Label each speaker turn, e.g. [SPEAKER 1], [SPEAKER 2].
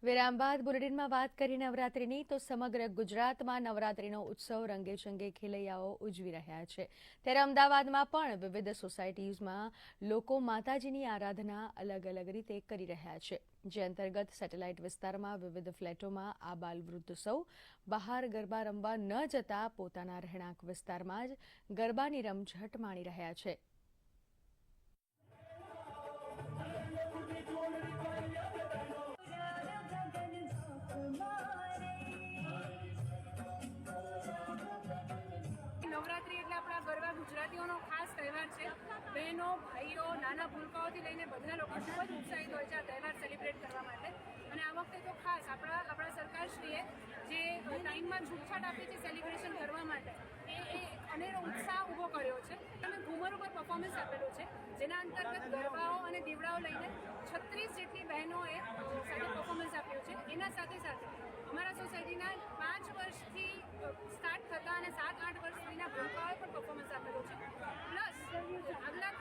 [SPEAKER 1] વિરામ બાદ બુલેટિનમાં વાત કરી નવરાત્રિની તો સમગ્ર ગુજરાતમાં નવરાત્રિનો ઉત્સવ રંગેચંગે ખેલૈયાઓ ઉજવી રહ્યા છે ત્યારે અમદાવાદમાં પણ વિવિધ સોસાયટીઝમાં લોકો માતાજીની આરાધના અલગ અલગ રીતે કરી રહ્યા છે જે અંતર્ગત સેટેલાઇટ વિસ્તારમાં વિવિધ ફ્લેટોમાં આબાલવૃદ્ધ સૌ બહાર ગરબા રમવા ન જતા પોતાના રહેણાંક વિસ્તારમાં જ ગરબાની રમઝટ માણી રહ્યા છે।
[SPEAKER 2] નવરાત્રી એટલે આપણા ગરબા ગુજરાતીઓનો ખાસ તહેવાર છે। બહેનો ભાઈઓ નાના ભૂલકાઓથી લઈને બધા લોકો ખૂબ જ ઉત્સાહિત હોય છે આ તહેવાર સેલિબ્રેટ કરવા માટે। અને આ વખતે તો ખાસ આપણા સરકારશ્રીએ જે ટાઈમમાં છૂટછાટ આપી છે સેલિબ્રેશન કરવા માટે એ અનેરો ઉત્સાહ ઊભો કર્યો છે। અને ઘુમર ઉપર પરફોર્મન્સ આપેલું છે જેના અંતર્ગત ગરબાઓ અને દીવડાઓ લઈને 36 જેટલી બહેનોએ સાથે પરફોર્મન્સ આપ્યું છે। એના સાથે સાથે અમારા સોસાયટીના 5 વર્ષથી સ્ટાર્ટ થતા અને 7-8 વર્ષ સુધીના ભૂલકાઓએ પણ પરફોર્મન્સ આપેલું છે। પ્લસ આગલા